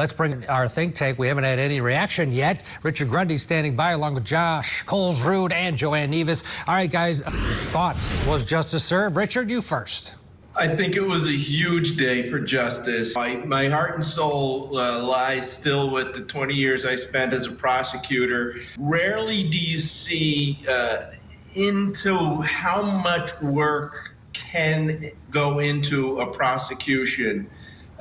Let's bring our think tank. We haven't had any reaction yet. Richard Grundy standing by along with Josh, Coles Rude, and Jo-Anna Nieves. All right, guys, thoughts? Was justice served? Richard, you first. I think it was a huge day for justice. My heart and soul lies still with the 20 years I spent as a prosecutor. Rarely do you see into how much work can go into a prosecution.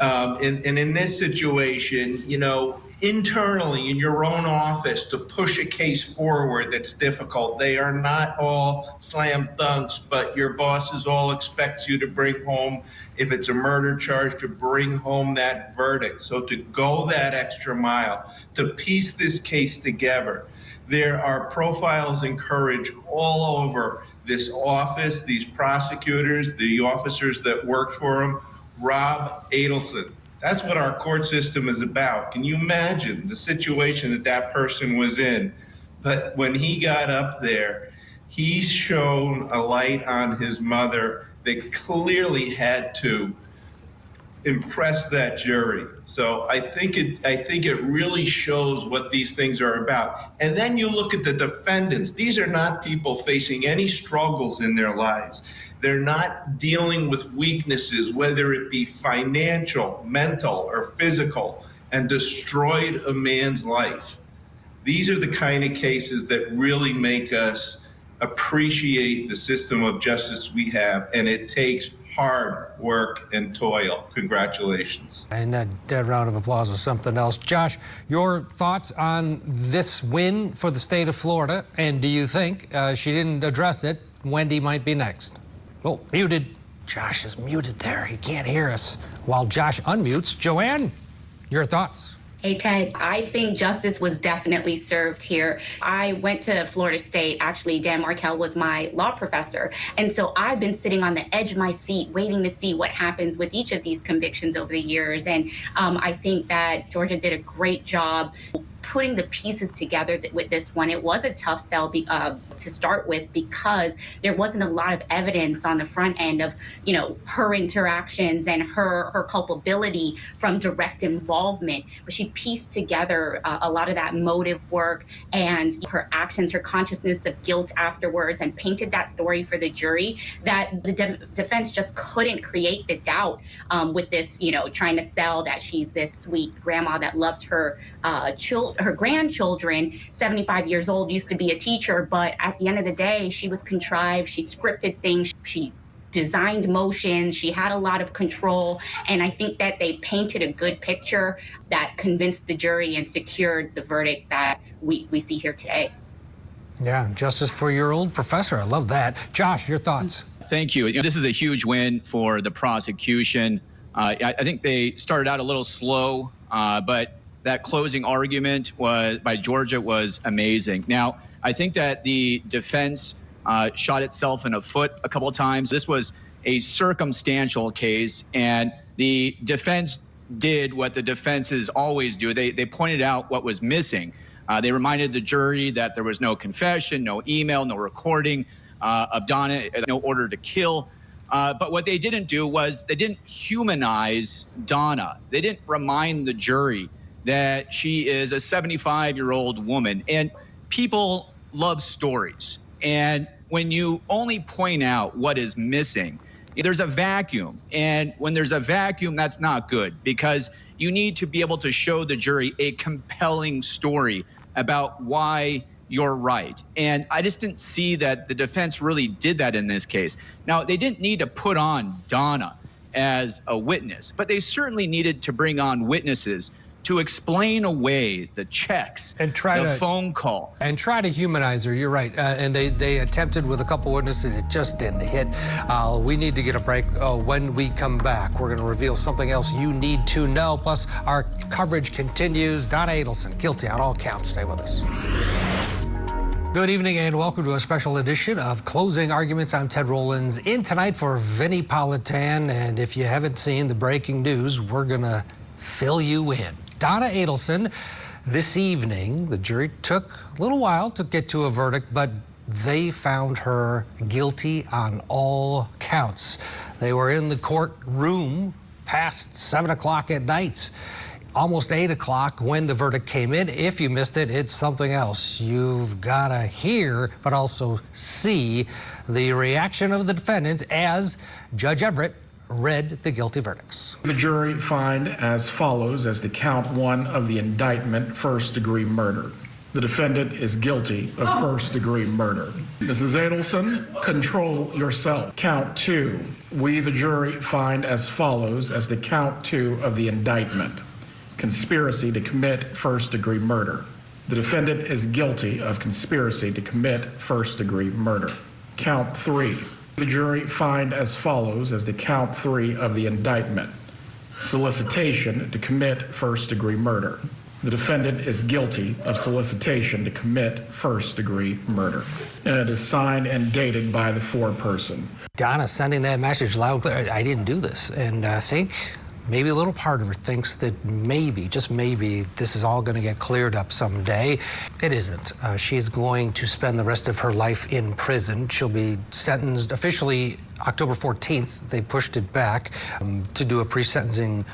And in this situation, you know, internally in your own office to push a case forward that's difficult. They are not all slam dunks, but your bosses all expect you to bring home, if it's a murder charge, to bring home that verdict. So to go that extra mile, to piece this case together, there are profiles and courage all over this office, these prosecutors, the officers that work for them. Rob Adelson. That's what our court system is about. Can you imagine the situation that that person was in? But when he got up there, he shone a light on his mother that clearly had to impress that jury. So I think it really shows what these things are about. And then you look at the defendants. These are not people facing any struggles in their lives. They're not dealing with weaknesses, whether it be financial, mental, or physical, and destroyed a man's life. These are the kind of cases that really make us appreciate the system of justice we have, and it takes hard work and toil. Congratulations. And that dead round of applause was something else. Josh, your thoughts on this win for the state of Florida, and do you think, she didn't address it, Wendy might be next? Oh, muted. Josh is muted there. He can't hear us. While Josh unmutes, Jo-Anna, your thoughts? Hey, Ted, I think justice was definitely served here. I went to Florida State. Actually, Donna Markel was my law professor. And so I've been sitting on the edge of my seat, waiting to see what happens with each of these convictions over the years. And I think that Georgia did a great job putting the pieces together with this one. It was a tough sell to start with because there wasn't a lot of evidence on the front end of, you know, her interactions and her culpability from direct involvement. But she pieced together a lot of that motive work and her actions, her consciousness of guilt afterwards, and painted that story for the jury that the defense just couldn't create the doubt with this, you know, trying to sell that she's this sweet grandma that loves her her grandchildren. 75 years old, used to be a teacher, but at the end of the day, she was contrived. She scripted things. She designed motions. She had a lot of control. And I think that they painted a good picture that convinced the jury and secured the verdict that we see here today. Yeah, justice for your old professor. I love that. Josh, your thoughts? Thank you. This is a huge win for the prosecution. I think they started out a little slow, but that closing argument by Georgia was amazing. Now, I think that the defense shot itself in the foot a couple of times. This was a circumstantial case, and the defense did what the defenses always do. They pointed out what was missing. They reminded the jury that there was no confession, no email, no recording of Donna, no order to kill. But what they didn't do was they didn't humanize Donna. They didn't remind the jury that she is a 75-year-old woman. And people love stories. And when you only point out what is missing, there's a vacuum. And when there's a vacuum, that's not good, because you need to be able to show the jury a compelling story about why you're right. And I just didn't see that the defense really did that in this case. Now, they didn't need to put on Donna as a witness, but they certainly needed to bring on witnesses to explain away the checks, and the phone call. And try to humanize her, you're right. And they attempted with a couple witnesses, it just didn't hit. We need to get a break. When we come back, we're gonna reveal something else you need to know. Plus, our coverage continues. Donna Adelson, guilty on all counts. Stay with us. Good evening and welcome to a special edition of Closing Arguments. I'm Ted Rollins, in tonight for Vinnie Politan. And if you haven't seen the breaking news, we're gonna fill you in. Donna Adelson, this evening, the jury took a little while to get to a verdict, but they found her guilty on all counts. They were in the courtroom past 7 o'clock at night. almost 8 o'clock when the verdict came in. If you missed it, it's something else. You've got to hear, but also see the reaction of the defendant as Judge Everett read the guilty verdicts. The jury find as follows as to count 1 of the indictment, first-degree murder. The defendant is guilty of first-degree murder. Mrs. Adelson, control yourself. Count 2. We, the jury, find as follows as to count 2 of the indictment. Conspiracy to commit first-degree murder. The defendant is guilty of conspiracy to commit first-degree murder. Count 3. The jury find as follows as to count 3 of the indictment. Solicitation to commit first-degree murder. The defendant is guilty of solicitation to commit first-degree murder. And it is signed and dated by the foreperson. Donna sending that message loud and clear. I didn't do this. And I think maybe a little part of her thinks that maybe, just maybe, this is all going to get cleared up someday. It isn't. She is going to spend the rest of her life in prison. She'll be sentenced officially October 14th. They pushed it back to do a pre-sentencing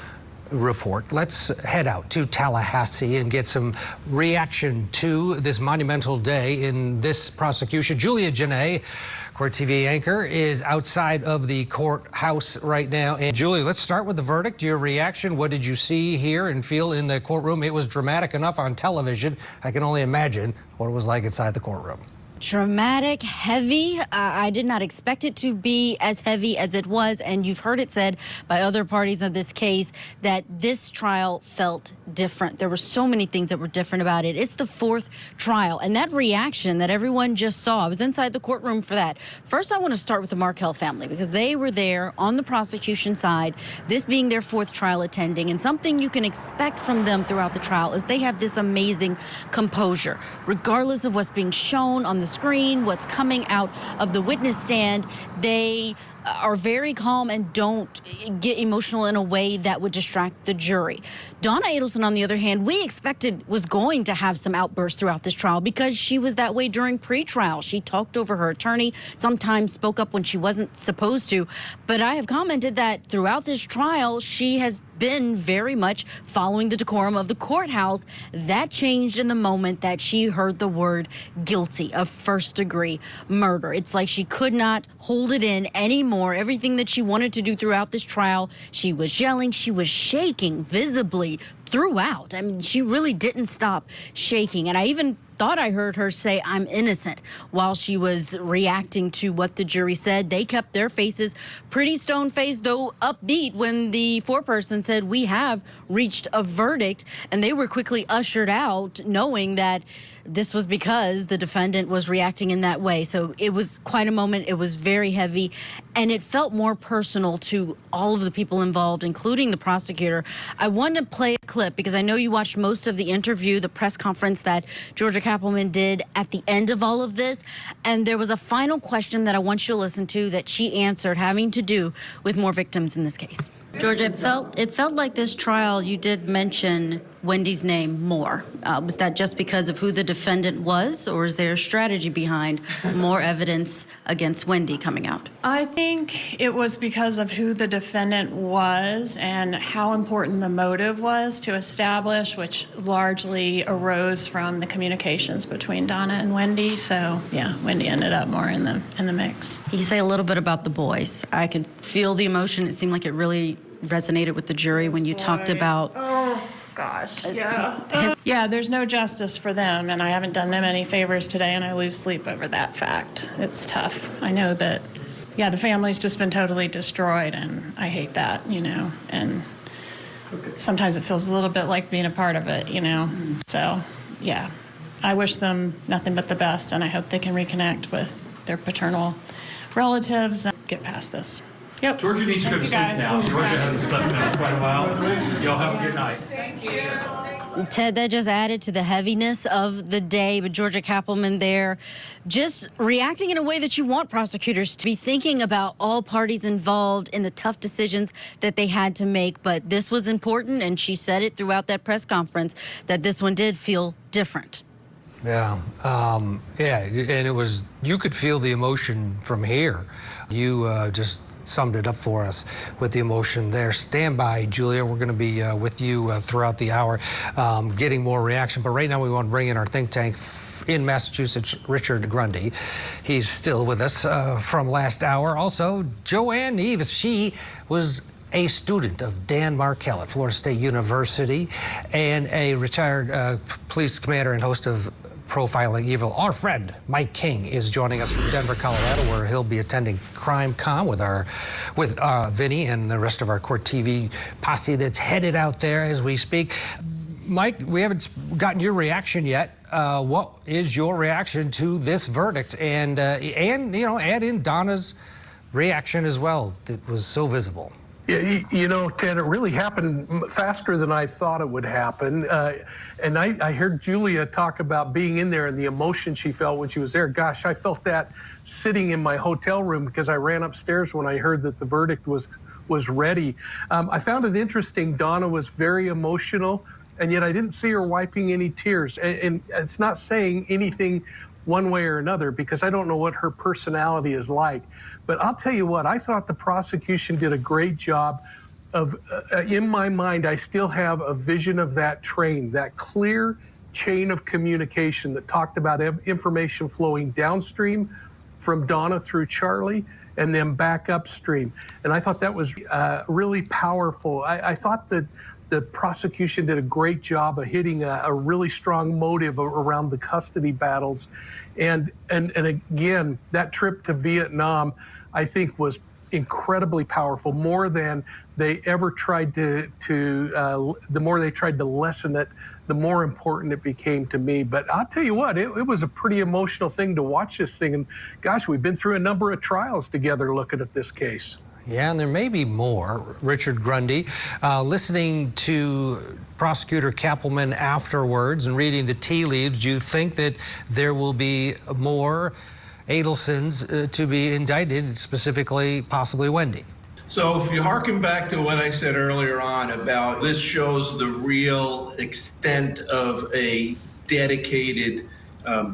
report. Let's head out to Tallahassee and get some reaction to this monumental day in this prosecution. Julia Janae, Court TV anchor, is outside of the courthouse right now. And Julia, let's start with the verdict. Your reaction, what did you see, hear, and feel in the courtroom? It was dramatic enough on television. I can only imagine what it was like inside the courtroom. Dramatic, heavy. I did not expect it to be as heavy as it was, and you've heard it said by other parties of this case that this trial felt different. There were so many things that were different about it. It's the 4th trial, and that reaction that everyone just saw, I was inside the courtroom for that. First, I want to start with the Markel family because they were there on the prosecution side, this being their 4th trial attending, and something you can expect from them throughout the trial is they have this amazing composure. Regardless of what's being shown on the screen, what's coming out of the witness stand, they are very calm and don't get emotional in a way that would distract the jury. Donna Adelson, on the other hand, we expected was going to have some outbursts throughout this trial because she was that way during pre-trial. She talked over her attorney, sometimes spoke up when she wasn't supposed to. But I have commented that throughout this trial, she has been very much following the decorum of the courthouse. That changed in the moment that she heard the word guilty of first-degree murder. It's like she could not hold it in anymore. Everything that she wanted to do throughout this trial, she was yelling, she was shaking visibly throughout. I mean, she really didn't stop shaking. And I even thought I heard her say, "I'm innocent," while she was reacting to what the jury said. They kept their faces pretty stone-faced, though upbeat, when the foreperson said, "We have reached a verdict," and they were quickly ushered out, knowing that this was because the defendant was reacting in that way. So it was quite a moment. It was very heavy, and it felt more personal to all of the people involved, including the prosecutor. I wanted to play a clip because I know you watched most of the interview, the press conference that Georgia Cappleman did at the end of all of this, and there was a final question that I want you to listen to that she answered having to do with more victims in this case. Georgia, it felt like this trial, you did mention Wendy's name more. Was that just because of who the defendant was, or is there a strategy behind more evidence against Wendy coming out? I think it was because of who the defendant was and how important the motive was to establish, which largely arose from the communications between Donna and Wendy. So yeah, Wendy ended up more in the mix. You say a little bit about the boys. I could feel the emotion. It seemed like it really resonated with the jury when you talked about. Oh gosh, yeah. Yeah, there's no justice for them, and I haven't done them any favors today, and I lose sleep over that fact. It's tough. I know that, yeah, the family's just been totally destroyed, and I hate that, you know, and sometimes it feels a little bit like being a part of it, you know. So, yeah, I wish them nothing but the best, and I hope they can reconnect with their paternal relatives and get past this. Yep. Georgia needs to go to sleep now. Georgia hasn't slept in quite a while. Y'all have a good night. Thank you. Ted, that just added to the heaviness of the day. But Georgia Cappleman there just reacting in a way that you want prosecutors to be thinking about all parties involved in the tough decisions that they had to make. But this was important, and she said it throughout that press conference, that this one did feel different. Yeah, and it was, you could feel the emotion from here. You just summed it up for us with the emotion there. Stand by, Julia. We're going to be with you throughout the hour, getting more reaction. But right now we want to bring in our think tank in Massachusetts, Richard Grundy. He's still with us from last hour. Also, Jo-Anna Nieves. She was a student of Dan Markel at Florida State University and a retired police commander and host of Profiling Evil. Our friend Mike King is joining us from Denver, Colorado, where he'll be attending CrimeCon with Vinny and the rest of our Court TV posse that's headed out there as we speak. Mike, we haven't gotten your reaction yet. What is your reaction to this verdict? And you know, add in Donna's reaction as well. That was so visible. You know, Ted, it really happened faster than I thought it would happen. And I heard Julia talk about being in there and the emotion she felt when she was there. Gosh, I felt that sitting in my hotel room because I ran upstairs when I heard that the verdict was ready. I found it interesting. Donna was very emotional, and yet I didn't see her wiping any tears. And it's not saying anything one way or another, because I don't know what her personality is like. But I'll tell you what, I thought the prosecution did a great job of, in my mind, I still have a vision of that train, that clear chain of communication that talked about information flowing downstream from Donna through Charlie and then back upstream. And I thought that was really powerful. I thought that the prosecution did a great job of hitting a really strong motive around the custody battles. And again, that trip to Vietnam, I think, was incredibly powerful, more than they ever tried the more they tried to lessen it, the more important it became to me. But I'll tell you what, it was a pretty emotional thing to watch this thing. And gosh, we've been through a number of trials together looking at this case. Yeah, and there may be more. Richard Grundy, listening to Prosecutor Kappelman afterwards and reading the tea leaves, do you think that there will be more Adelsons to be indicted, specifically possibly Wendy? So if you hearken back to what I said earlier on about this shows the real extent of a dedicated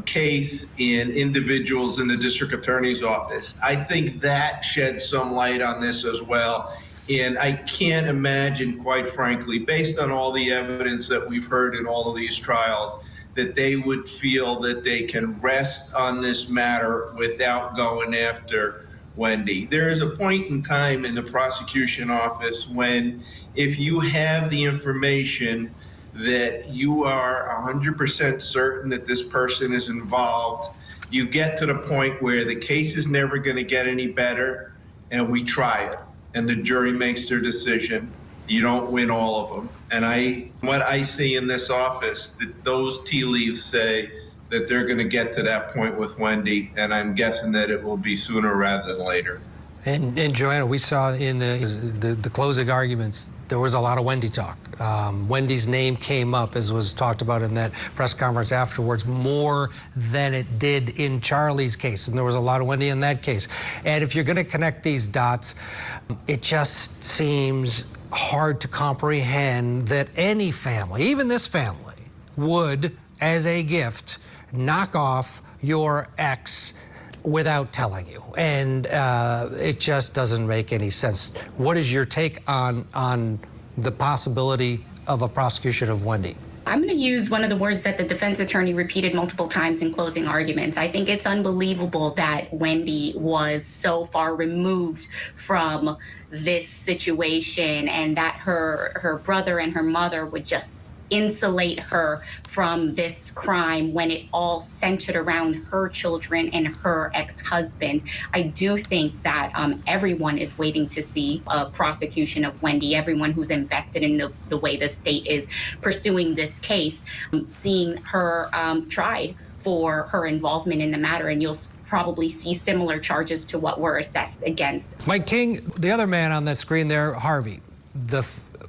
case in individuals in the district attorney's office, I think that sheds some light on this as well. And I can't imagine, quite frankly, based on all the evidence that we've heard in all of these trials, that they would feel that they can rest on this matter without going after Wendy. There is a point in time in the prosecution office when, if you have the information that you are 100% certain that this person is involved, you get to the point where the case is never going to get any better, and we try it, and the jury makes their decision. You don't win all of them. And what I see in this office, that those tea leaves say that they're going to get to that point with Wendy, and I'm guessing that it will be sooner rather than later. And Jo-Anna, we saw in the closing arguments, there was a lot of Wendy talk. Wendy's name came up, as was talked about in that press conference afterwards, more than it did in Charlie's case. And there was a lot of Wendy in that case. And if you're going to connect these dots, it just seems hard to comprehend that any family, even this family, would, as a gift, knock off your ex without telling you. And it just doesn't make any sense. What is your take on the possibility of a prosecution of Wendy? I'm going to use one of the words that the defense attorney repeated multiple times in closing arguments. I think it's unbelievable that Wendy was so far removed from this situation, and that her brother and her mother would just insulate her from this crime when it all centered around her children and her ex-husband. I do think that everyone is waiting to see a prosecution of Wendy, everyone who's invested in the way the state is pursuing this case, seeing her tried for her involvement in the matter, and you'll probably see similar charges to what were assessed against Mike King. The other man on that screen there, Harvey,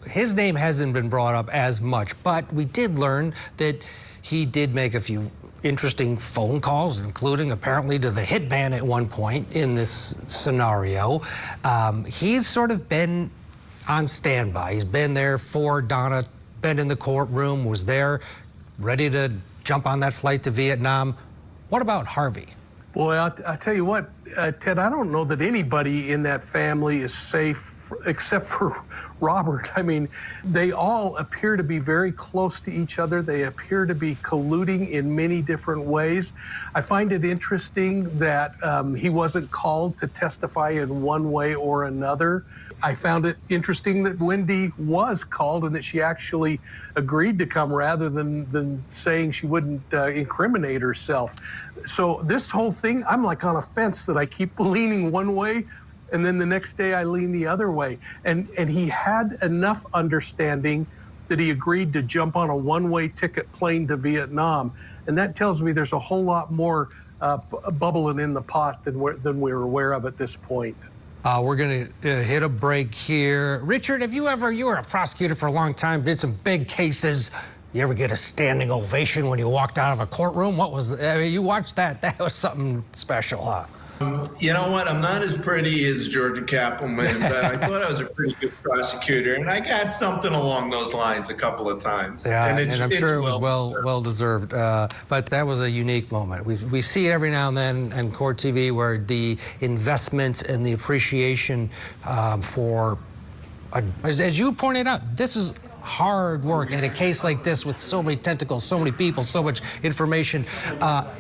his name hasn't been brought up as much, but we did learn that he did make a few interesting phone calls, including apparently to the hitman at one point in this scenario. He's sort of been on standby. He's been there for Donna, been in the courtroom, was there, ready to jump on that flight to Vietnam. What about Harvey? Boy, I'll tell you what, Ted, I don't know that anybody in that family is safe except for Robert. I mean, they all appear to be very close to each other. They appear to be colluding in many different ways. I find it interesting that he wasn't called to testify in one way or another. I found it interesting that Wendy was called and that she actually agreed to come rather than saying she wouldn't incriminate herself. So this whole thing, I'm like on a fence that I keep leaning one way and then the next day I lean the other way. And he had enough understanding that he agreed to jump on a one-way ticket plane to Vietnam. And that tells me there's a whole lot more bubbling in the pot than we're aware of at this point. We're going to hit a break here. Richard, you were a prosecutor for a long time, did some big cases. You ever get a standing ovation when you walked out of a courtroom? What was, you watched that? That was something special, huh? You know what? I'm not as pretty as Georgia Cappleman, but I thought I was a pretty good prosecutor, and I got something along those lines a couple of times. Yeah, and I'm sure it was well deserved. But that was a unique moment. We see it every now and then on court TV where the investment and the appreciation for, as you pointed out, this is hard work. In a case like this with so many tentacles, so many people, so much information,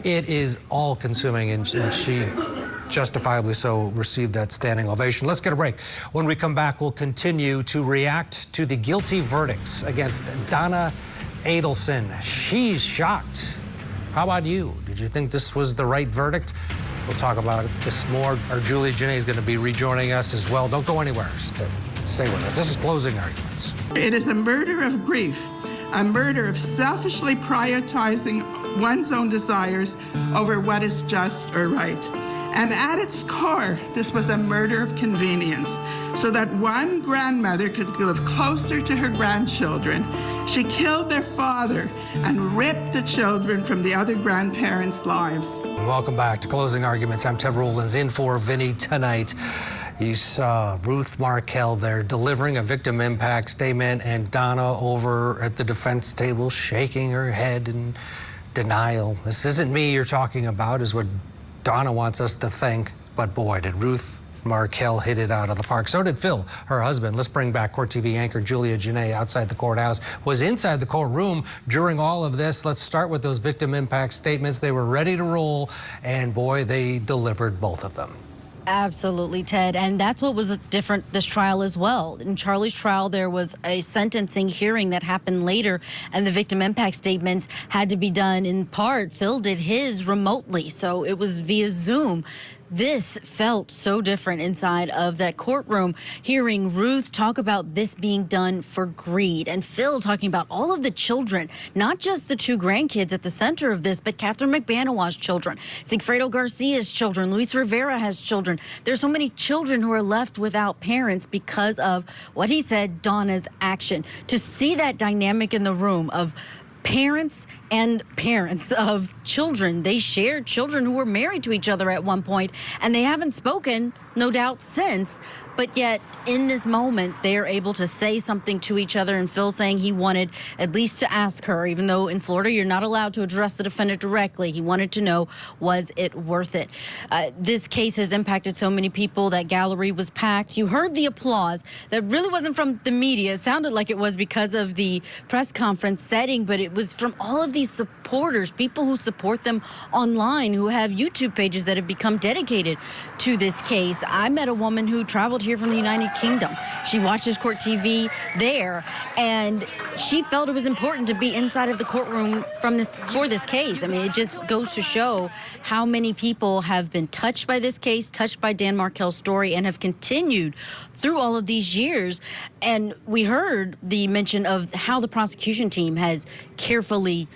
it is all-consuming, and she justifiably so received that standing ovation. Let's get a break. When we come back, we'll continue to react to the guilty verdicts against Donna Adelson. She's shocked. How about you? Did you think this was the right verdict? We'll talk about this more. Our Julia Janae is going to be rejoining us as well. Don't go anywhere. Stay with us. This is Closing Arguments. It is a murder of grief, a murder of selfishly prioritizing one's own desires over what is just or right. And at its core, this was a murder of convenience, so that one grandmother could live closer to her grandchildren. She killed their father and ripped the children from the other grandparents' lives. Welcome back to Closing Arguments. I'm Ted Rowlands in for Vinny tonight. You saw Ruth Markel there delivering a victim impact statement, and Donna over at the defense table shaking her head in denial. This isn't me you're talking about, is what Donna wants us to think. But boy, did Ruth Markel hit it out of the park. So did Phil, her husband. Let's bring back Court TV anchor Julia Janae outside the courthouse, was inside the courtroom during all of this. Let's start with those victim impact statements. They were ready to roll, and boy, they delivered both of them. Absolutely, Ted. And that's what was different this trial as well. In Charlie's trial, there was a sentencing hearing that happened later, and the victim impact statements had to be done in part. Phil did his remotely, so it was via Zoom. This felt so different inside of that courtroom, hearing Ruth talk about this being done for greed, and Phil talking about all of the children, not just the two grandkids at the center of this, but Catherine McBanawa's children, Sigfredo Garcia's children, Luis Rivera has children. There's so many children who are left without parents because of what he said, Donna's action. To see that dynamic in the room of parents and parents of children. They shared children who were married to each other at one point, and they haven't spoken, no doubt, since. But yet, in this moment, they are able to say something to each other, and Phil saying he wanted at least to ask her, even though in Florida you're not allowed to address the defendant directly. He wanted to know, was it worth it? This case has impacted so many people. That gallery was packed. You heard the applause. That really wasn't from the media. It sounded like it was because of the press conference setting, but it was from all of these supporters, people who support them online, who have YouTube pages that have become dedicated to this case. I met a woman who traveled here from the United Kingdom. She watches court TV there, and she felt it was important to be inside of the courtroom for this case. I mean, it just goes to show how many people have been touched by this case, touched by Dan Markel's story, and have continued through all of these years. And we heard the mention of how the prosecution team has carefully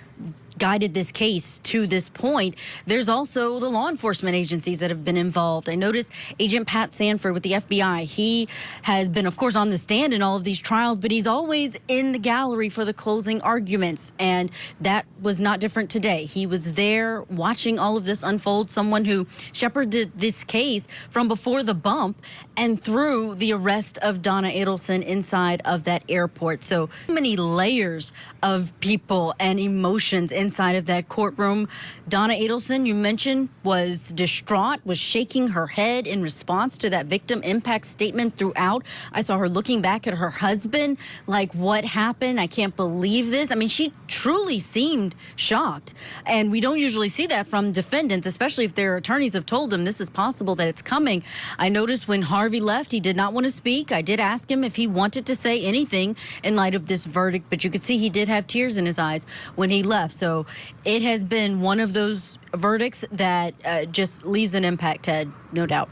guided this case to this point. There's also the law enforcement agencies that have been involved. I noticed Agent Pat Sanford with the FBI. He has been, of course, on the stand in all of these trials, but he's always in the gallery for the closing arguments. And that was not different today. He was there watching all of this unfold, someone who shepherded this case from before the bump and through the arrest of Donna Adelson inside of that airport. So many layers of people and emotions in inside of that courtroom. Donna Adelson, you mentioned, was distraught, was shaking her head in response to that victim impact statement throughout. I saw her looking back at her husband like, what happened? I can't believe this. I mean, she truly seemed shocked. And we don't usually see that from defendants, especially if their attorneys have told them this is possible, that it's coming. I noticed when Harvey left, he did not want to speak. I did ask him if he wanted to say anything in light of this verdict, but you could see he did have tears in his eyes when he left. So it has been one of those verdicts that just leaves an impact, Ted, no doubt.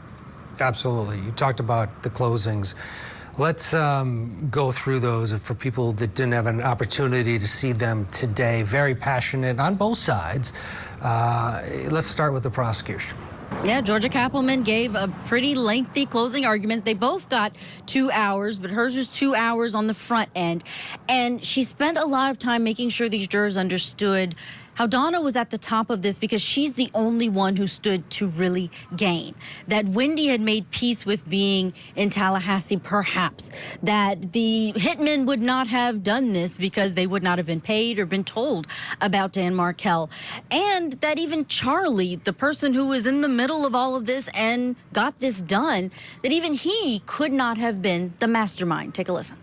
Absolutely. You talked about the closings. Let's go through those for people that didn't have an opportunity to see them today. Very passionate on both sides. Let's start with the prosecution. Yeah, Georgia Kappelman gave a pretty lengthy closing argument. They both got 2 hours, but hers was 2 hours on the front end. And she spent a lot of time making sure these jurors understood how Donna was at the top of this because she's the only one who stood to really gain. That Wendy had made peace with being in Tallahassee, perhaps. That the hitmen would not have done this because they would not have been paid or been told about Dan Markel. And that even Charlie, the person who was in the middle of all of this and got this done, that even he could not have been the mastermind. Take a listen.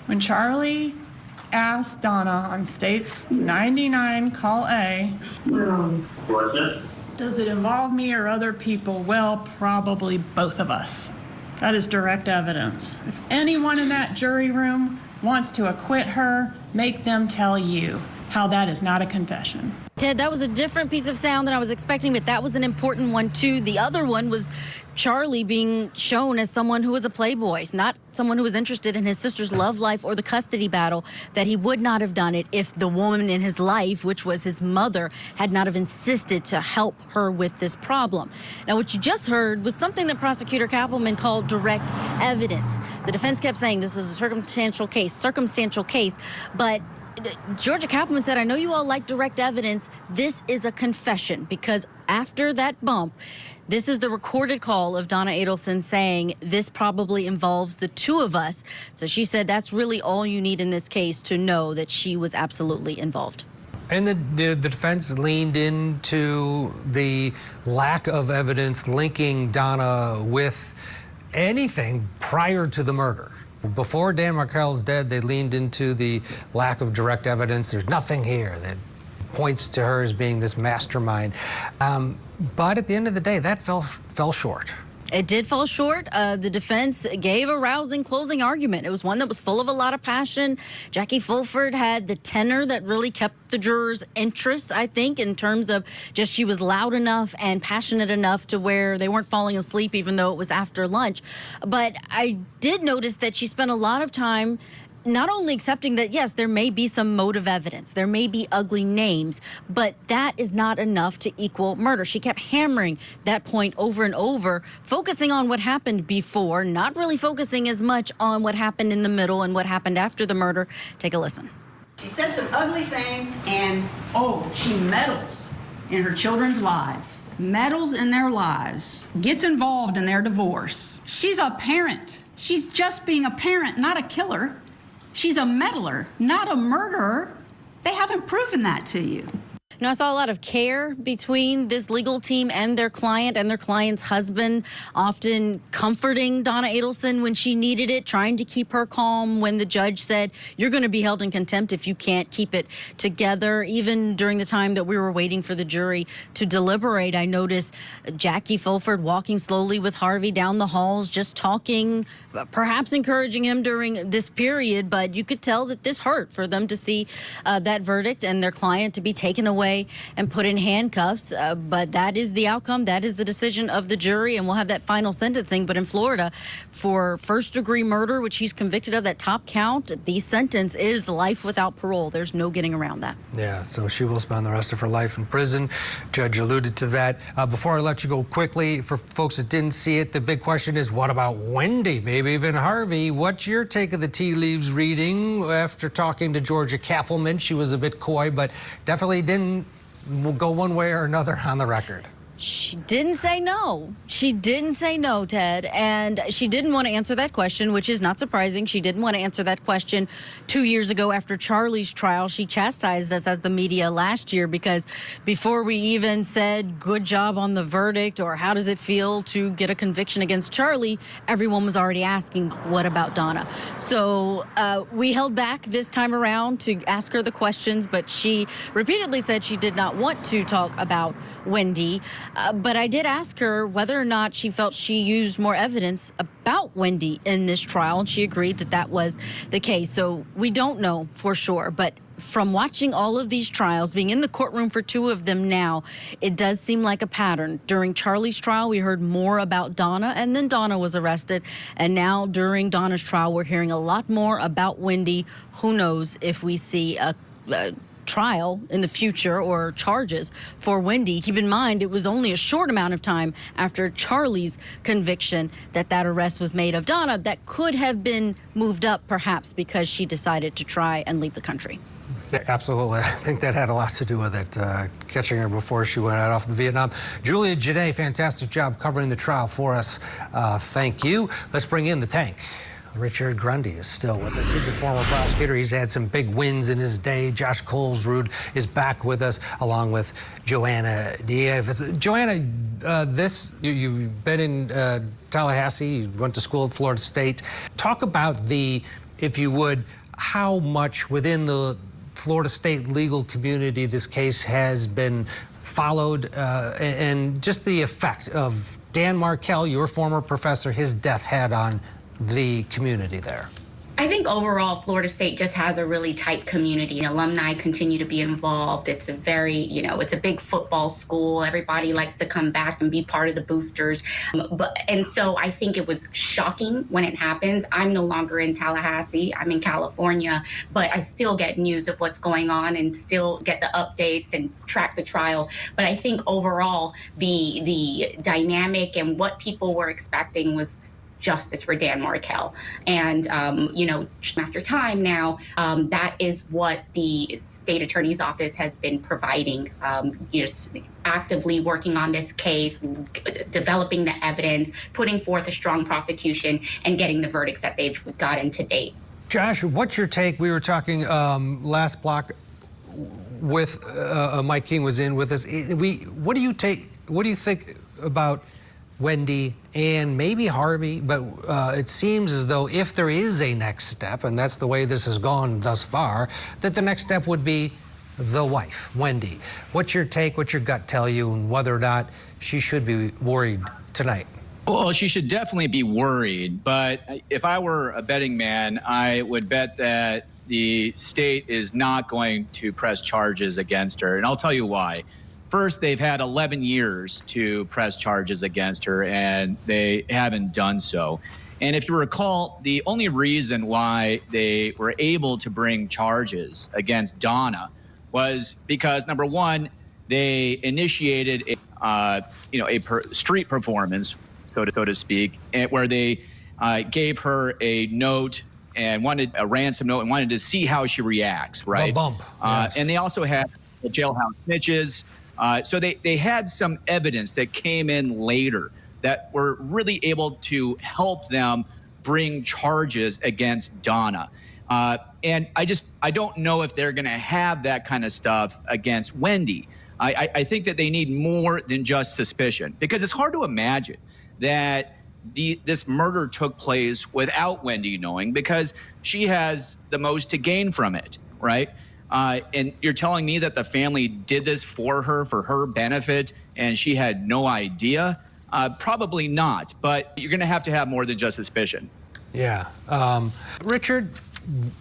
When Charlie asked Donna on State's 99 Call A, does it involve me or other people? Well, probably both of us. That is direct evidence. If anyone in that jury room wants to acquit her, make them tell you how that is not a confession. Ted, that was a different piece of sound than I was expecting, but that was an important one, too. The other one was Charlie being shown as someone who was a playboy, not someone who was interested in his sister's love life or the custody battle, that he would not have done it if the woman in his life, which was his mother, had not have insisted to help her with this problem. Now, what you just heard was something that Prosecutor Kappelman called direct evidence. The defense kept saying this is a circumstantial case, but Georgia Kappelman said, I know you all like direct evidence. This is a confession because after that bump, this is the recorded call of Donna Adelson saying this probably involves the two of us. So she said that's really all you need in this case to know that she was absolutely involved. And the defense leaned into the lack of evidence linking Donna with anything prior to the murder. Before Dan Markel's dead, they leaned into the lack of direct evidence. There's nothing here that points to her as being this mastermind. But at the end of the day, that fell short. It did fall short. The defense gave a rousing closing argument. It was one that was full of a lot of passion. Jackie Fulford had the tenor that really kept the jurors' interest, I think, in terms of just she was loud enough and passionate enough to where they weren't falling asleep even though it was after lunch. But I did notice that she spent a lot of time not only accepting that, yes, there may be some motive evidence, there may be ugly names, but that is not enough to equal murder. She kept hammering that point over and over, focusing on what happened before, not really focusing as much on what happened in the middle and what happened after the murder. Take a listen. She said some ugly things, and she meddles in her children's lives, meddles in their lives, gets involved in their divorce. She's a parent. She's just being a parent, not a killer. She's a meddler, not a murderer. They haven't proven that to you. Now, I saw a lot of care between this legal team and their client's husband, often comforting Donna Adelson when she needed it, trying to keep her calm when the judge said, you're going to be held in contempt if you can't keep it together. Even during the time that we were waiting for the jury to deliberate, I noticed Jackie Fulford walking slowly with Harvey down the halls, just talking, perhaps encouraging him during this period. But you could tell that this hurt for them to see that verdict and their client to be taken away and put in handcuffs, but that is the outcome. That is the decision of the jury, and we'll have that final sentencing. But in Florida, for first-degree murder, which he's convicted of, that top count, the sentence is life without parole. There's no getting around that. Yeah, so she will spend the rest of her life in prison. Judge alluded to that. Before I let you go quickly, for folks that didn't see it, the big question is, what about Wendy, maybe even Harvey? What's your take of the tea leaves reading after talking to Georgia Kappelman? She was a bit coy, but definitely didn't go one way or another on the record. She didn't say no. She didn't say no, Ted. And she didn't want to answer that question, which is not surprising. She didn't want to answer that question 2 years ago after Charlie's trial. She chastised us as the media last year because before we even said good job on the verdict or how does it feel to get a conviction against Charlie, everyone was already asking, what about Donna? So we held back this time around to ask her the questions, but she repeatedly said she did not want to talk about Wendy. But I did ask her whether or not she felt she used more evidence about Wendy in this trial, and she agreed that that was the case. So we don't know for sure, but from watching all of these trials, being in the courtroom for 2 of them now, it does seem like a pattern. During Charlie's trial, we heard more about Donna, and then Donna was arrested. And now during Donna's trial, we're hearing a lot more about Wendy. Who knows if we see a trial in the future or charges for Wendy. Keep in mind, it was only a short amount of time after Charlie's conviction that arrest was made of Donna. That could have been moved up, perhaps, because she decided to try and leave the country. Yeah, absolutely. I think that had a lot to do with it, catching her before she went out off to Vietnam. Julia Janae, fantastic job covering the trial for us. Thank you. Let's bring in the tank. Richard Grundy is still with us. He's a former prosecutor. He's had some big wins in his day. Josh Colesrud is back with us, along with Jo-Anna Nieves. Jo-Anna, you've been in Tallahassee. You went to school at Florida State. Talk about if you would, how much within the Florida State legal community this case has been followed, and just the effect of Dan Markel, your former professor, his death had on the community there. I think overall, Florida State just has a really tight community. Alumni continue to be involved. It's a very, it's a big football school. Everybody likes to come back and be part of the boosters. And so I think it was shocking when it happens. I'm no longer in Tallahassee. I'm in California, but I still get news of what's going on and still get the updates and track the trial. But I think overall, the dynamic and what people were expecting was justice for Dan Markel. And, after time now, that is what the state attorney's office has been providing, actively working on this case, developing the evidence, putting forth a strong prosecution, and getting the verdicts that they've gotten to date. Josh, what's your take? We were talking last block with Mike King was in with us. What do you think about Wendy and maybe Harvey, but it seems as though if there is a next step, and that's the way this has gone thus far, that the next step would be the wife, Wendy. What's your take, what's your gut tell you, and whether or not she should be worried tonight? Well, she should definitely be worried, but if I were a betting man, I would bet that the state is not going to press charges against her, and I'll tell you why. First, they've had 11 years to press charges against her, and they haven't done so. And if you recall, the only reason why they were able to bring charges against Donna was because, number one, they initiated a street performance, so to speak, where they gave her a note and wanted a ransom note and wanted to see how she reacts, right? The bump. Yes. And they also had the jailhouse snitches. So they had some evidence that came in later that were really able to help them bring charges against Donna. And I don't know if they're going to have that kind of stuff against Wendy. I think that they need more than just suspicion, because it's hard to imagine that this murder took place without Wendy knowing, because she has the most to gain from it, right? And you're telling me that the family did this for her benefit, and she had no idea? Probably not, but you're going to have more than just suspicion. Yeah. Richard,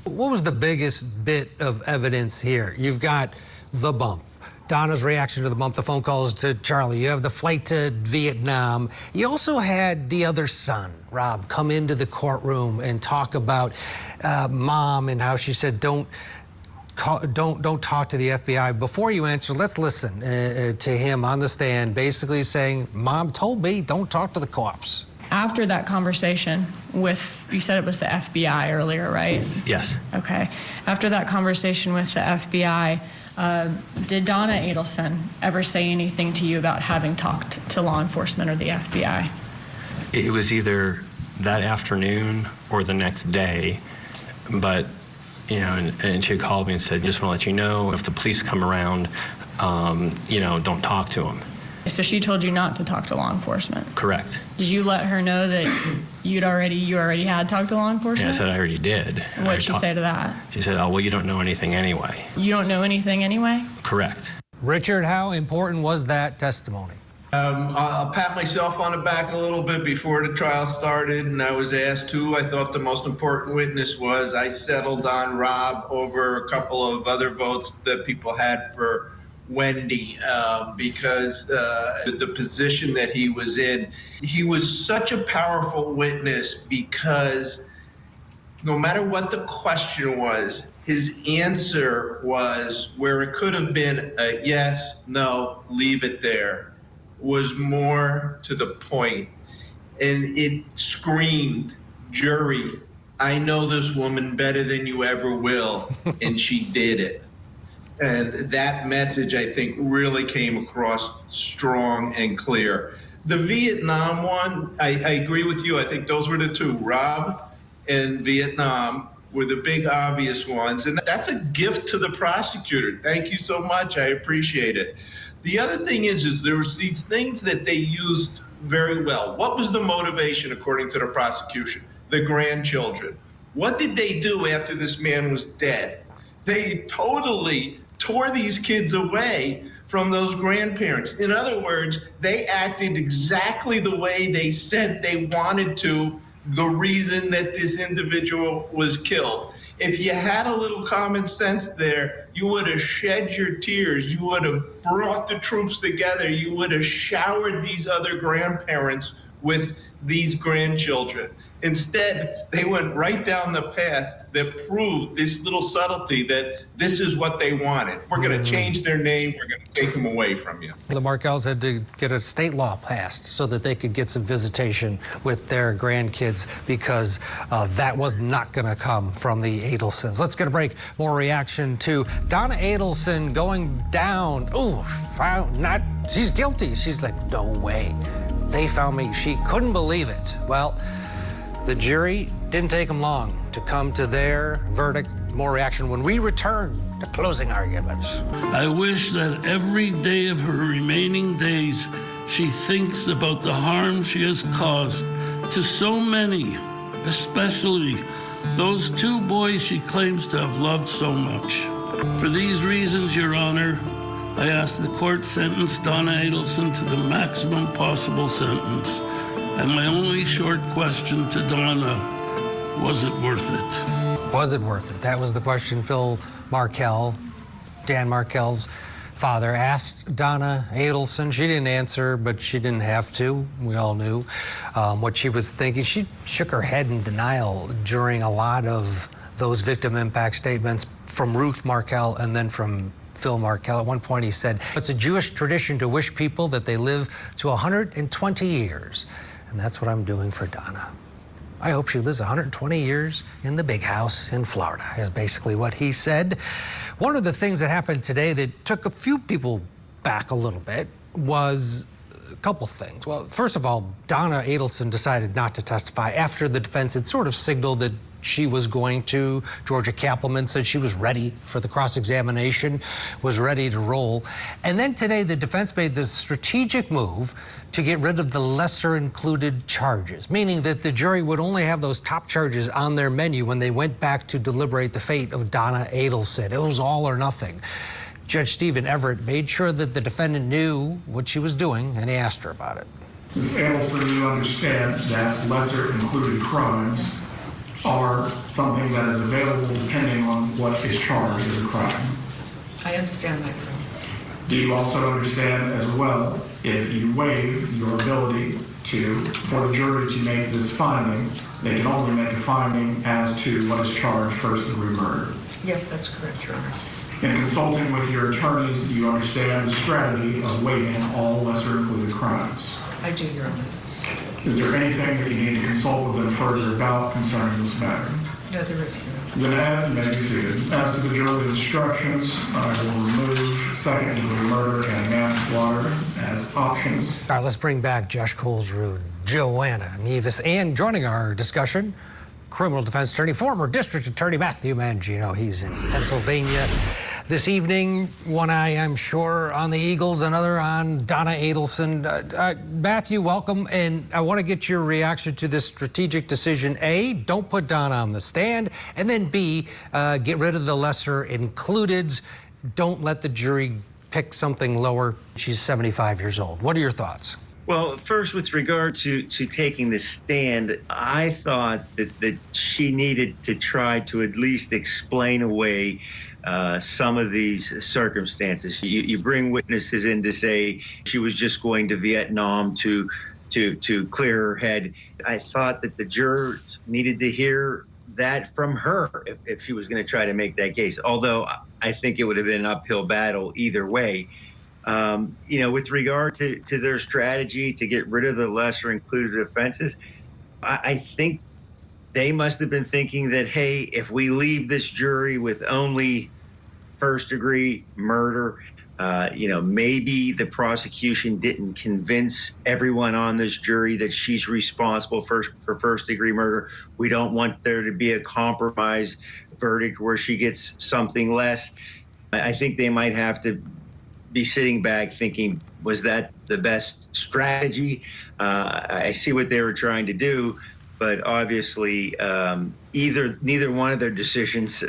what was the biggest bit of evidence here? You've got the bump, Donna's reaction to the bump, the phone calls to Charlie. You have the flight to Vietnam. You also had the other son, Rob, come into the courtroom and talk about mom and how she said, don't talk to the FBI. Before you answer, let's listen to him on the stand, basically saying, Mom told me don't talk to the cops. After that conversation with, you said it was the FBI earlier, right? Yes. Okay. After that conversation with the FBI, Did Donna Adelson ever say anything to you about having talked to law enforcement or the FBI? It was either that afternoon or the next day, but, you know, and she called me and said, just want to let you know, if the police come around, you know, don't talk to them. So she told you not to talk to law enforcement? Correct. Did you let her know that you already had talked to law enforcement? Yeah, I said I already did. And what did she say to that? She said, oh, well, you don't know anything anyway. You don't know anything anyway? Correct. Richard, how important was that testimony? I'll pat myself on the back a little bit before the trial started, and I was asked who I thought the most important witness was. I settled on Rob over a couple of other votes that people had for Wendy, because the position that he was in. He was such a powerful witness because no matter what the question was, his answer was, where it could have been a yes, no, leave it there, was more to the point. And it screamed, jury, I know this woman better than you ever will, and she did it. And that message, I think, really came across strong and clear. The Vietnam one, I agree with you. I think those were the two. Rob and Vietnam were the big obvious ones. And that's a gift to the prosecutor. Thank you so much. I appreciate it. The other thing is there was these things that they used very well. What was the motivation, according to the prosecution? The grandchildren. What did they do after this man was dead? They totally tore these kids away from those grandparents. In other words, they acted exactly the way they said they wanted to, the reason that this individual was killed. If you had a little common sense there, you would have shed your tears. You would have brought the troops together. You would have showered these other grandparents with these grandchildren. Instead, they went right down the path that proved this little subtlety that this is what they wanted. We're going to change their name. We're going to take them away from you. The Markels had to get a state law passed so that they could get some visitation with their grandkids because that was not going to come from the Adelsons. Let's get a break. More reaction to Donna Adelson going down. Ooh, she's guilty. She's like, no way. They found me. She couldn't believe it. Well, the jury didn't take them long to come to their verdict. More reaction when we return to closing arguments. I wish that every day of her remaining days, she thinks about the harm she has caused to so many, especially those two boys she claims to have loved so much. For these reasons, Your Honor, I ask the court sentence Donna Adelson to the maximum possible sentence. And my only short question to Donna, was it worth it? Was it worth it? That was the question Phil Markel, Dan Markel's father, asked Donna Adelson. She didn't answer, but she didn't have to. We all knew what she was thinking. She shook her head in denial during a lot of those victim impact statements from Ruth Markel and then from Phil Markel. At one point he said, it's a Jewish tradition to wish people that they live to 120 years. And that's what I'm doing for Donna. I hope she lives 120 years in the big house in Florida, is basically what he said. One of the things that happened today that took a few people back a little bit was a couple things. Well, first of all, Donna Adelson decided not to testify after the defense had sort of signaled that she was going to. Georgia Kappelman said she was ready for the cross-examination, was ready to roll. And then today, the defense made the strategic move to get rid of the lesser included charges, meaning that the jury would only have those top charges on their menu when they went back to deliberate the fate of Donna Adelson. It was all or nothing. Judge Stephen Everett made sure that the defendant knew what she was doing, and he asked her about it. Ms. Adelson, you understand that lesser included crimes are something that is available depending on what is charged as a crime. I understand that. Do you also understand as well, if you waive your ability for the jury to make this finding, they can only make a finding as to what is charged first-degree murder? Yes, that's correct, Your Honor. In consulting with your attorneys, do you understand the strategy of waiving all lesser included crimes? I do, Your Honor. Is there anything that you need to consult with them further about concerning this matter? No, there is. You may be seated. As to the jury instructions, I will remove second-degree murder and manslaughter as options. All right, let's bring back Josh Colesrud, Jo-Anna Nieves, and joining our discussion, criminal defense attorney, former district attorney Matthew Mangino. He's in Pennsylvania this evening. One eye, I'm sure, on the Eagles, another on Donna Adelson. Matthew, welcome, and I want to get your reaction to this strategic decision. A, don't put Donna on the stand, and then B, get rid of the lesser includeds. Don't let the jury pick something lower. She's 75 years old. What are your thoughts? Well, first, with regard to taking the stand, I thought that she needed to try to at least explain away some of these circumstances. You bring witnesses in to say she was just going to Vietnam to clear her head. I thought that the jurors needed to hear that from her if she was going to try to make that case, although I think it would have been an uphill battle either way. With regard to their strategy to get rid of the lesser included offenses, I think they must have been thinking that, hey, if we leave this jury with only first-degree murder, maybe the prosecution didn't convince everyone on this jury that she's responsible for first-degree murder. We don't want there to be a compromise verdict where she gets something less. I think they might have to be sitting back thinking, was that the best strategy? I see what they were trying to do, but obviously neither one of their decisions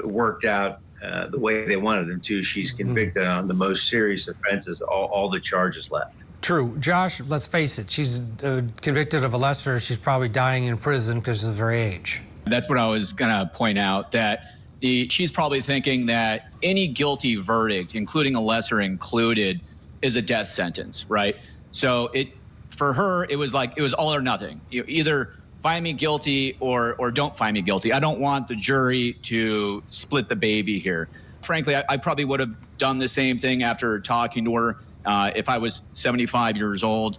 worked out the way they wanted them to. She's convicted on the most serious offenses, all the charges left. True. Josh, let's face it, she's convicted of a lesser. She's probably dying in prison because of her age. That's what I was going to point out, that she's probably thinking that any guilty verdict, including a lesser included, is a death sentence, right? So for her, it was all or nothing. You either find me guilty or don't find me guilty. I don't want the jury to split the baby here. Frankly, I probably would have done the same thing after talking to her if I was 75 years old.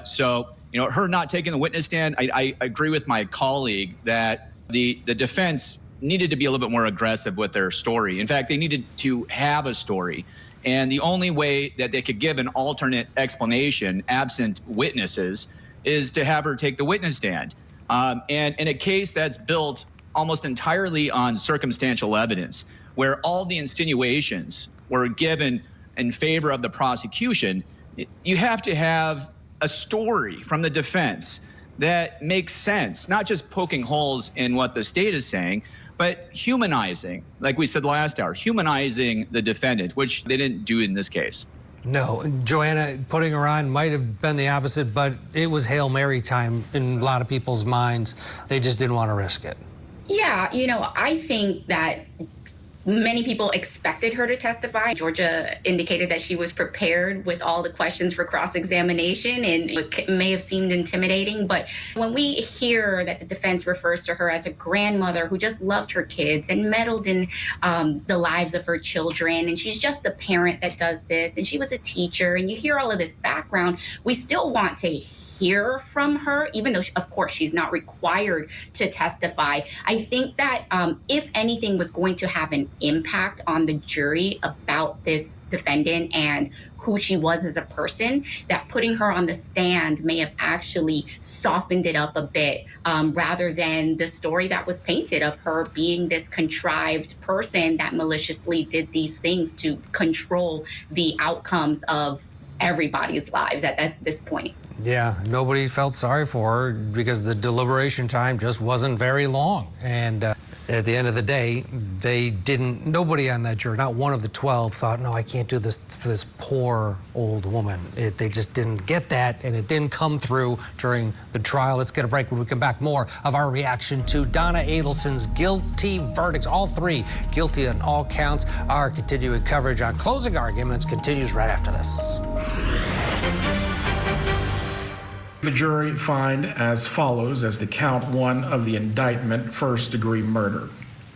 So her not taking the witness stand, I agree with my colleague that the defense needed to be a little bit more aggressive with their story. In fact, they needed to have a story. And the only way that they could give an alternate explanation, absent witnesses, is to have her take the witness stand. And in a case that's built almost entirely on circumstantial evidence, where all the insinuations were given in favor of the prosecution, you have to have a story from the defense that makes sense, not just poking holes in what the state is saying, but humanizing, like we said last hour, humanizing the defendant, which they didn't do in this case. No, Jo-Anna, putting her on might have been the opposite, but it was Hail Mary time in a lot of people's minds. They just didn't want to risk it. Yeah, I think that many people expected her to testify. Georgia indicated that she was prepared with all the questions for cross-examination, and it may have seemed intimidating, but when we hear that the defense refers to her as a grandmother who just loved her kids and meddled in the lives of her children, and she's just a parent that does this, and she was a teacher, and you hear all of this background, we still want to hear from her, even though, of course, she's not required to testify. I think that if anything was going to have an impact on the jury about this defendant and who she was as a person, that putting her on the stand may have actually softened it up a bit, rather than the story that was painted of her being this contrived person that maliciously did these things to control the outcomes of everybody's lives at this point. Yeah, nobody felt sorry for her because the deliberation time just wasn't very long. And at the end of the day, nobody on that jury, not one of the 12, thought, no, I can't do this for this poor old woman. They just didn't get that, and it didn't come through during the trial. Let's get a break. When we come back, more of our reaction to Donna Adelson's guilty verdicts. All three guilty on all counts. Our continuing coverage on closing arguments continues right after this. The jury find as follows as to count one of the indictment, first-degree murder.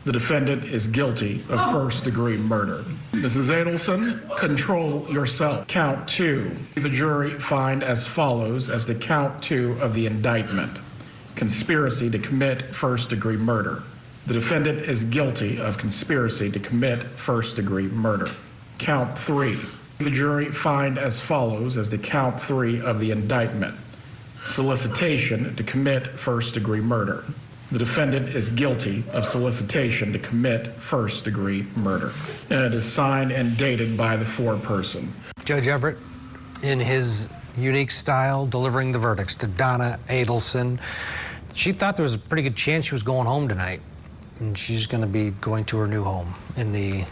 The defendant is guilty of first-degree murder. Mrs. Adelson, control yourself. Count two. The jury find as follows as to count two of the indictment. Conspiracy to commit first-degree murder. The defendant is guilty of conspiracy to commit first-degree murder. Count 3. The jury find as follows as the count 3 of the indictment: solicitation to commit first-degree murder. The defendant is guilty of solicitation to commit first-degree murder. And it is signed and dated by the foreperson. Judge Everett, in his unique style, delivering the verdicts to Donna Adelson. She thought there was a pretty good chance she was going home tonight, and she's going to be going to her new home in the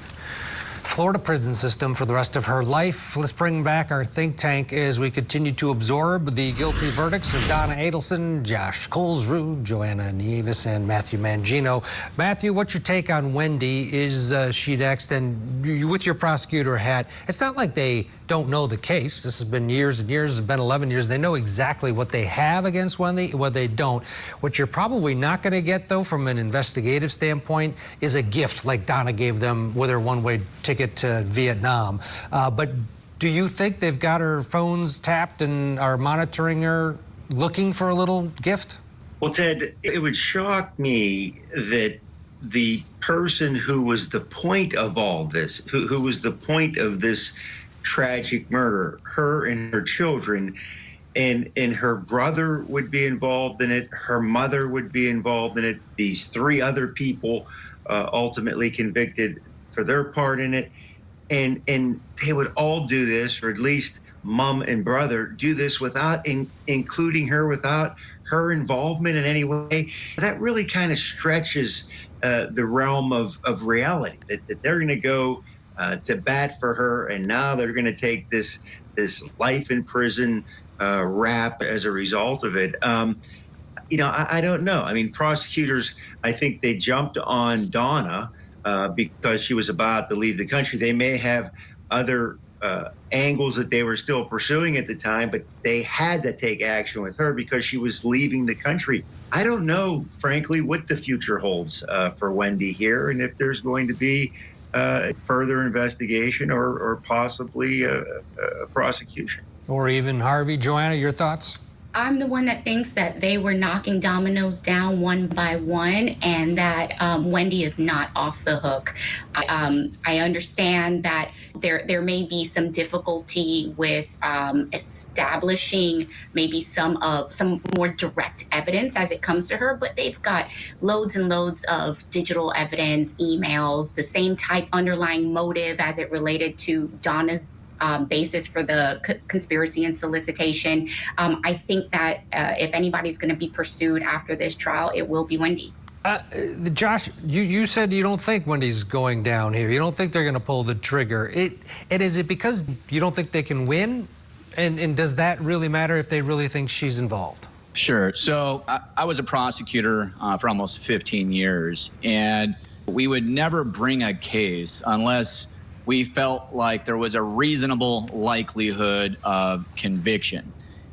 Florida prison system for the rest of her life. Let's bring back our think tank as we continue to absorb the guilty verdicts of Donna Adelson, Josh Colesrud, Jo-Anna Nieves, and Matthew Mangino. Matthew, what's your take on Wendy? Is she next? And you, with your prosecutor hat, it's not like they don't know the case. This has been years and years. It's been 11 years. They know exactly what they have against Wendy, what they don't. What you're probably not going to get, though, from an investigative standpoint, is a gift like Donna gave them with her one-way ticket to Vietnam. But do you think they've got her phones tapped and are monitoring her, looking for a little gift? Well, Ted, it would shock me that the person who was the point of all this, who was the point of this tragic murder, her and her children, and her brother would be involved in it, her mother would be involved in it, these 3 other people ultimately convicted for their part in it, and they would all do this, or at least mom and brother do this without including her, without her involvement in any way. That really kind of stretches the realm of reality, that they're going to go to bat for her, and now they're going to take this life in prison rap as a result of it. You know, I don't know. I mean, prosecutors, I think they jumped on Donna because she was about to leave the country. They may have other angles that they were still pursuing at the time, but they had to take action with her because she was leaving the country. I don't know, frankly, what the future holds for Wendy here, and if there's going to be further investigation or possibly a prosecution. Or even Harvey. Jo-Anna, your thoughts? I'm the one that thinks that they were knocking dominoes down one by one, and that Wendy is not off the hook. I understand that there may be some difficulty with establishing maybe some more direct evidence as it comes to her, but they've got loads and loads of digital evidence, emails, the same type underlying motive as it related to Donna's basis for the conspiracy and solicitation. I think that if anybody's going to be pursued after this trial, it will be Wendy. Josh, you said you don't think Wendy's going down here. You don't think they're going to pull the trigger. And is it because you don't think they can win? And does that really matter if they really think she's involved? Sure. So I was a prosecutor for almost 15 years, and we would never bring a case unless we felt like there was a reasonable likelihood of conviction.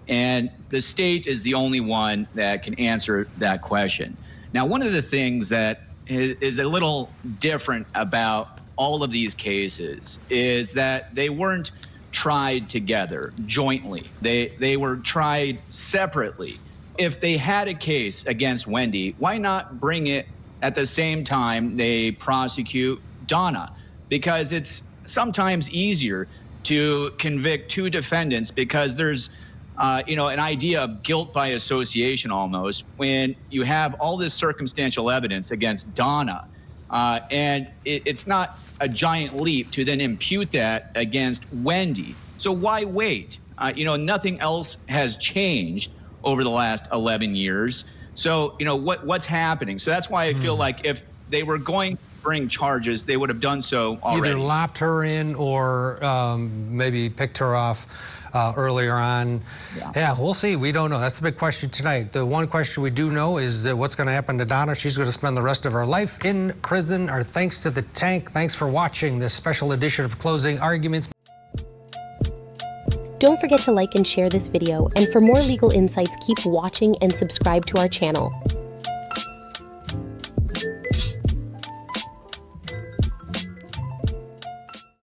And the state is the only one that can answer that question. Now, one of the things that is a little different about all of these cases is that they weren't tried together jointly. They were tried separately. If they had a case against Wendy, why not bring it at the same time they prosecute Donna? Because it's sometimes easier to convict 2 defendants because there's an idea of guilt by association almost when you have all this circumstantial evidence against Donna. And it's not a giant leap to then impute that against Wendy. So why wait? Nothing else has changed over the last 11 years. So, what's happening? So that's why I feel like if they were going to bring charges, they would have done so already. Either lopped her in or maybe picked her off earlier on. Yeah, we'll see. We don't know. That's the big question tonight. The one question we do know is what's going to happen to Donna. She's going to spend the rest of her life in prison. Our thanks to the tank. Thanks for watching this special edition of Closing Arguments. Don't forget to like and share this video, and for more legal insights, keep watching and subscribe to our channel.